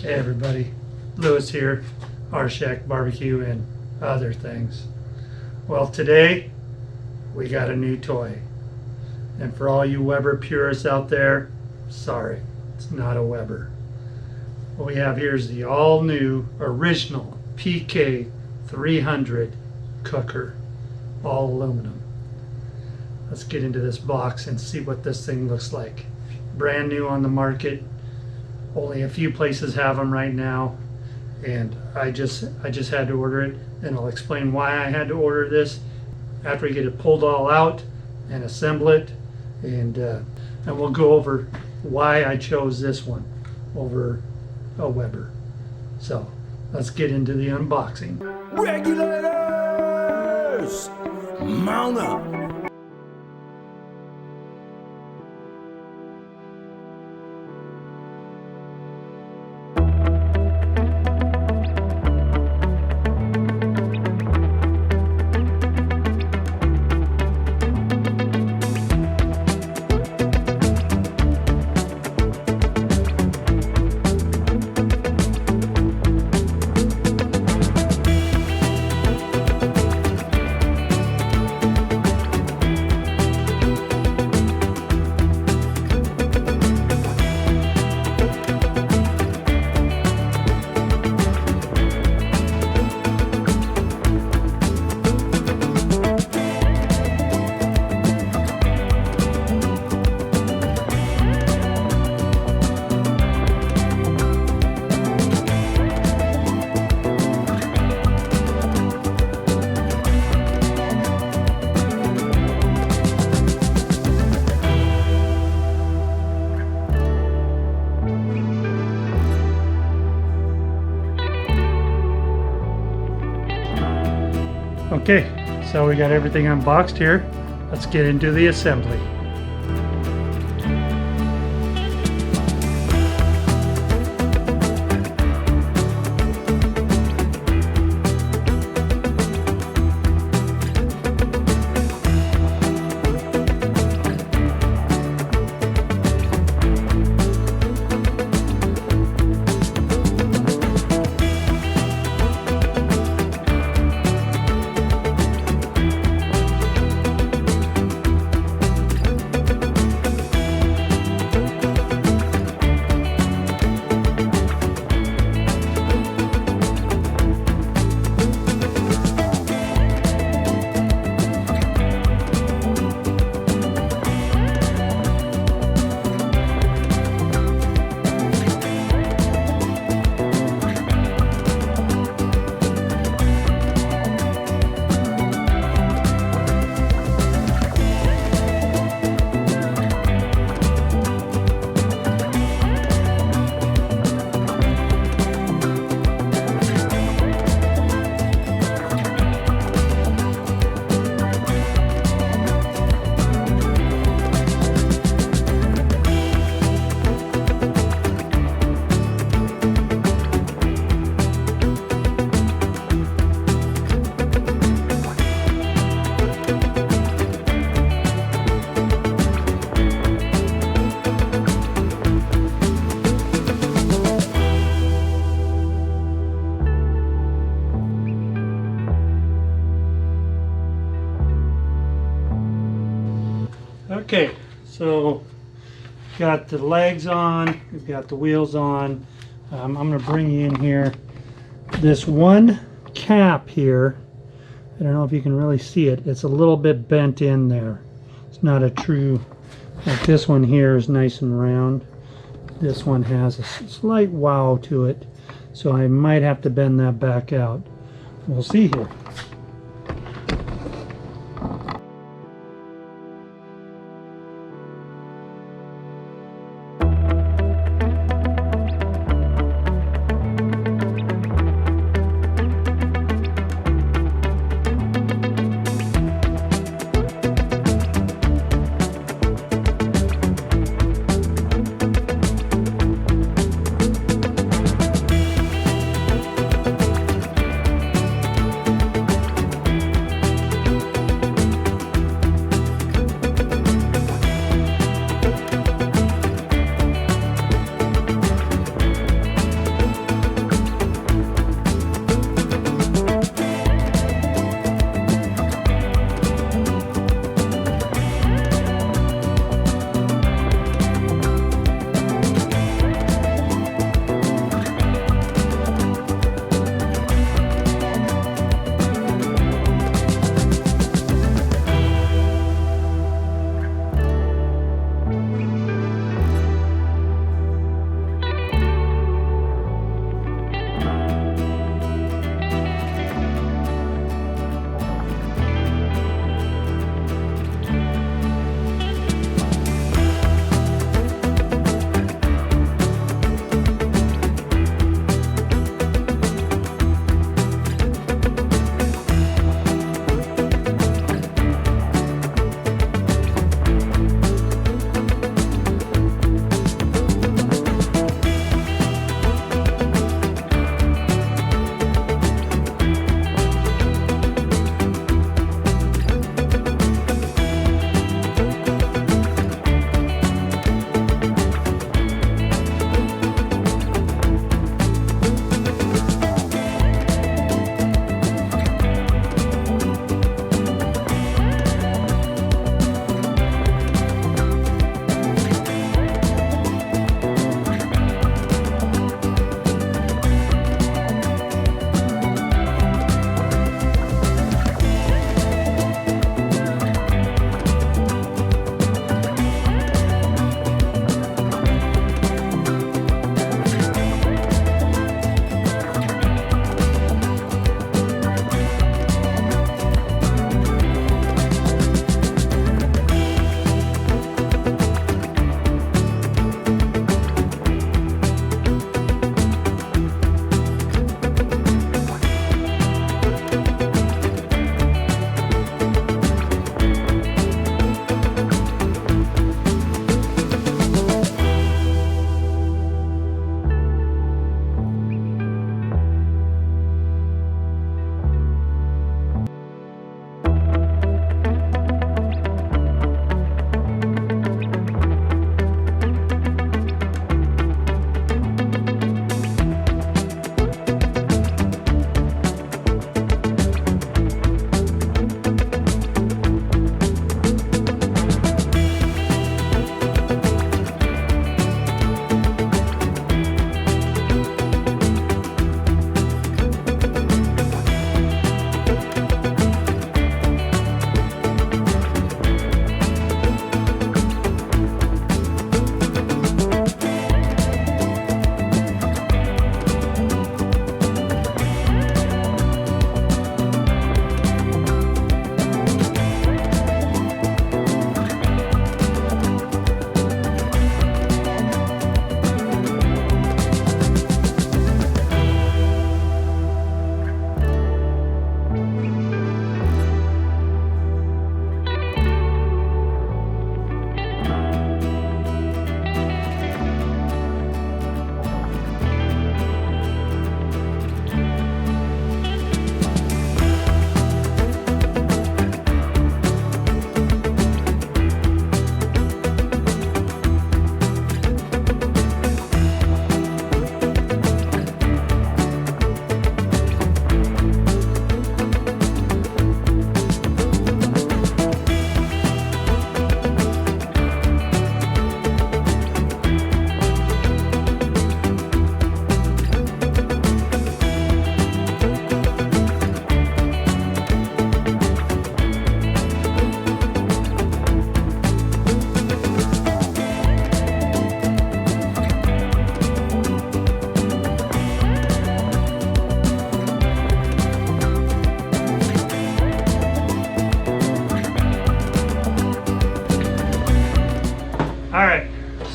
Hey everybody, Lewis here, Rshackbbq and other things. Well, today we got a new toy, and for all you Weber purists out there, sorry, it's not a Weber. What we have here is the all new original PK300 cooker, all aluminum. Let's get into this box and see what this thing looks like. Brand new on the market. Only a few places have them right now, and I just had to order it, and I'll explain why I had to order this after we get it pulled all out and assemble it, and we'll go over why I chose this one over a Weber. So let's get into the unboxing. Regulators, mount up. Okay, so we got everything unboxed here. Let's get into the assembly. Okay, so got the legs on, we've got the wheels on. I'm going to bring you in here. This one cap here, I don't know if you can really see it, it's a little bit bent in there. It's not a true, like this one here is nice and round. This one has a slight wow to it, so I might have to bend that back out. We'll see here.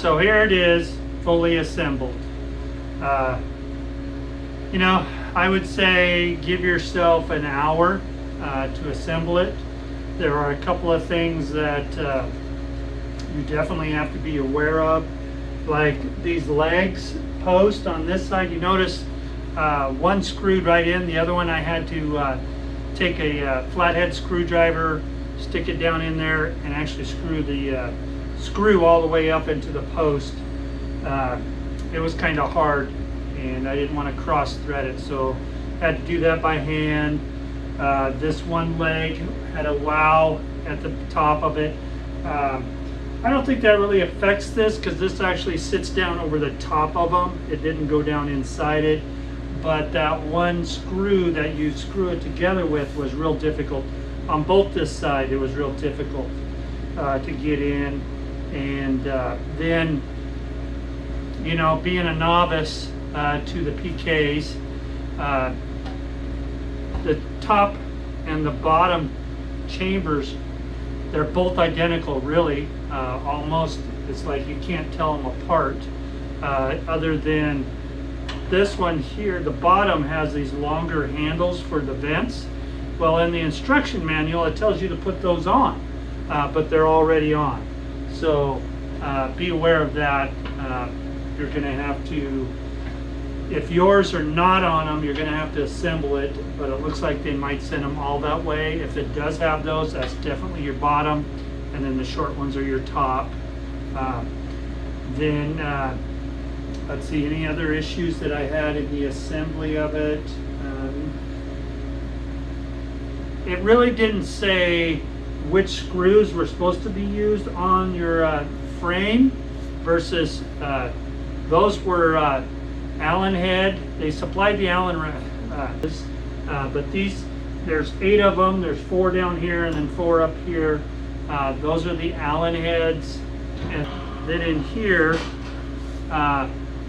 So here it is, fully assembled. You know, I would say give yourself an hour to assemble it. There are a couple of things that you definitely have to be aware of, like these legs post on this side. You notice one screwed right in, the other one I had to take a flathead screwdriver, stick it down in there, and actually screw the screw all the way up into the post. It was kind of hard, and I didn't want to cross thread it, so I had to do that by hand. This one leg had a wow at the top of it. I don't think that really affects this because this actually sits down over the top of them. It didn't go down inside it, but that one screw that you screw it together with was real difficult. On both this side, it was real difficult to get in. And then, you know, being a novice to the PKs, the top and the bottom chambers, they're both identical, really. Almost, it's like you can't tell them apart, other than this one here. The bottom has these longer handles for the vents. Well, in the instruction manual, it tells you to put those on, but they're already on. So be aware of that. You're going to have to, if yours are not on them, you're going to have to assemble it, but it looks like they might send them all that way. If it does have those, that's definitely your bottom, and then the short ones are your top. Then let's see, any other issues that I had in the assembly of it. It really didn't say which screws were supposed to be used on your frame versus those were Allen head. They supplied the Allen but these, there's 8 of them. There's 4 down here and then 4 up here. Those are the Allen heads. And then in here,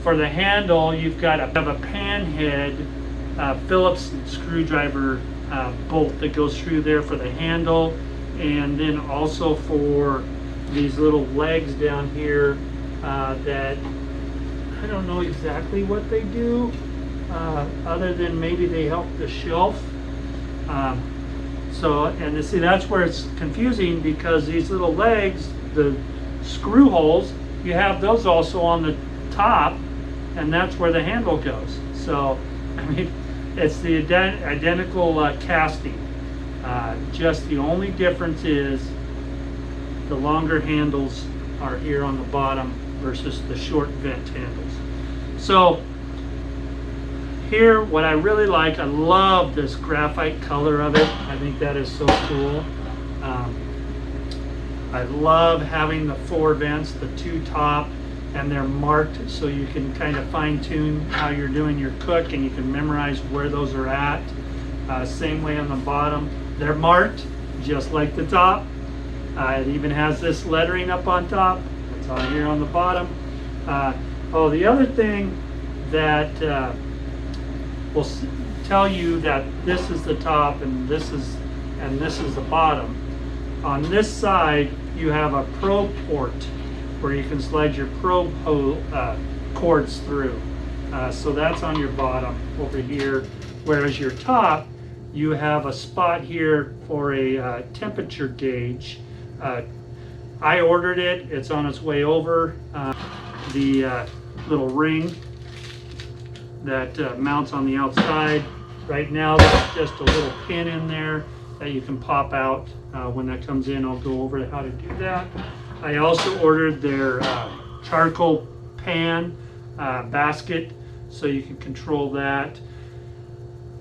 for the handle, you've got to have a pan head Phillips screwdriver bolt that goes through there for the handle, and then also for these little legs down here that I don't know exactly what they do, other than maybe they help the shelf. So, and you see, that's where it's confusing, because these little legs, the screw holes, you have those also on the top, and that's where the handle goes. So, I mean, it's the identical casting. Just the only difference is the longer handles are here on the bottom versus the short vent handles. So here, what I really like, I love this graphite color of it. I think that is so cool. I love having the 4 vents, the 2 top, and they're marked so you can kind of fine tune how you're doing your cook, and you can memorize where those are at. Same way on the bottom. They're marked just like the top. It even has this lettering up on top. It's on here on the bottom. Oh, the other thing that will tell you that this is the top and this is the bottom. On this side, you have a probe port where you can slide your probe cords through. So that's on your bottom over here. Whereas your top, you have a spot here for a temperature gauge. I ordered it. It's on its way over. The little ring that mounts on the outside. Right now, there's just a little pin in there that you can pop out. When that comes in, I'll go over how to do that. I also ordered their charcoal pan basket, so you can control that.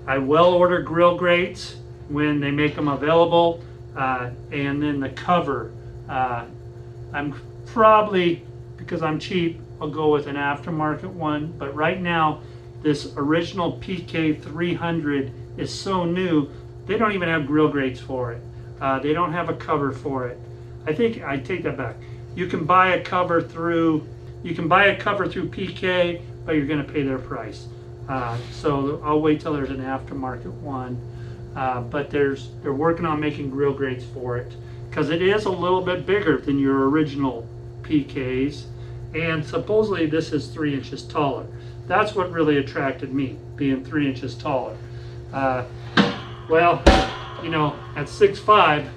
I will order grill grates when they make them available, and then the cover. I'm probably, because I'm cheap, I'll go with an aftermarket one, but right now this original PK300 is so new, they don't even have grill grates for it. They don't have a cover for it. I think I take that back. You can buy a cover through PK, but you're going to pay their price. So I'll wait till there's an aftermarket one. But they're working on making grill grates for it, because it is a little bit bigger than your original PKs, And supposedly this is 3 inches taller. That's what really attracted me, being 3 inches taller. Well, you know, at 6'5",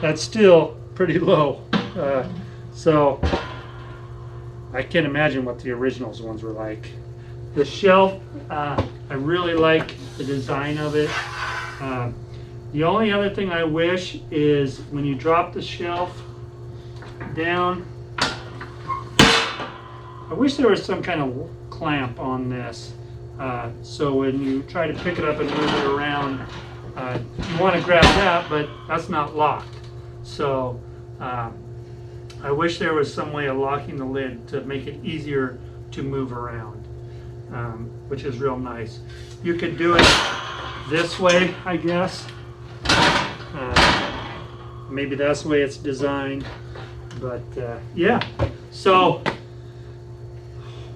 that's still pretty low. So I can't imagine what the originals ones were like. The shelf, I really like the design of it. The only other thing I wish is when you drop the shelf down, I wish there was some kind of clamp on this. So when you try to pick it up and move it around, you want to grab that, but that's not locked. So I wish there was some way of locking the lid to make it easier to move around, which is real nice. You could do it this way, I guess. Maybe that's the way it's designed, but yeah. So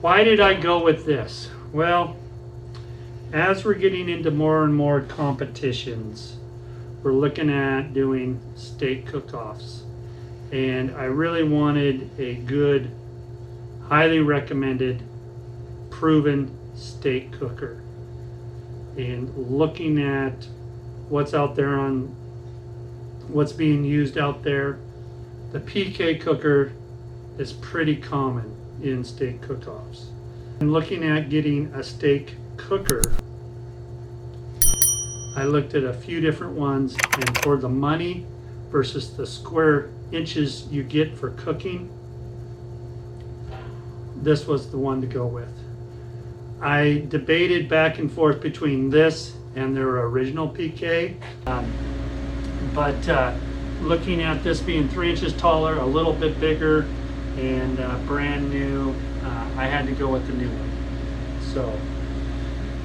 why did I go with this? Well, as we're getting into more and more competitions, we're looking at doing steak cook-offs, and I really wanted a good, highly recommended, proven steak cooker. And looking at what's out there on what's being used out there, the PK cooker is pretty common in steak cook-offs. And looking at getting a steak cooker, I looked at a few different ones, and for the money versus the square inches you get for cooking, this was the one to go with. I debated back and forth between this and their original PK, but looking at this being 3 inches taller, a little bit bigger, and brand new, I had to go with the new one. So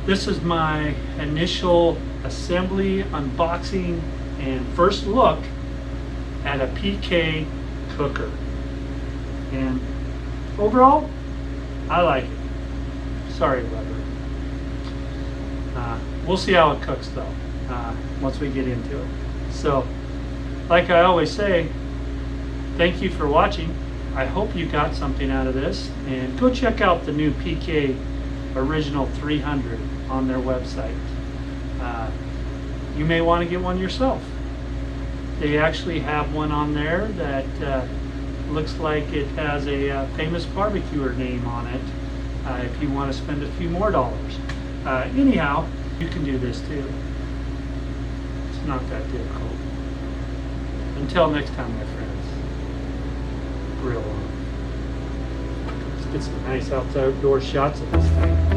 this is my initial assembly, unboxing, and first look at a PK cooker. And overall, I like it. Sorry, rubber. We'll see how it cooks though, once we get into it. So, like I always say, thank you for watching. I hope you got something out of this, and go check out the new PK Original 300 on their website. You may want to get one yourself. They actually have one on there that looks like it has a famous barbecuer name on it, if you want to spend a few more dollars. Anyhow, you can do this too. It's not that difficult. Until next time, my friends, grill on. Let's get some nice outdoor shots of this thing.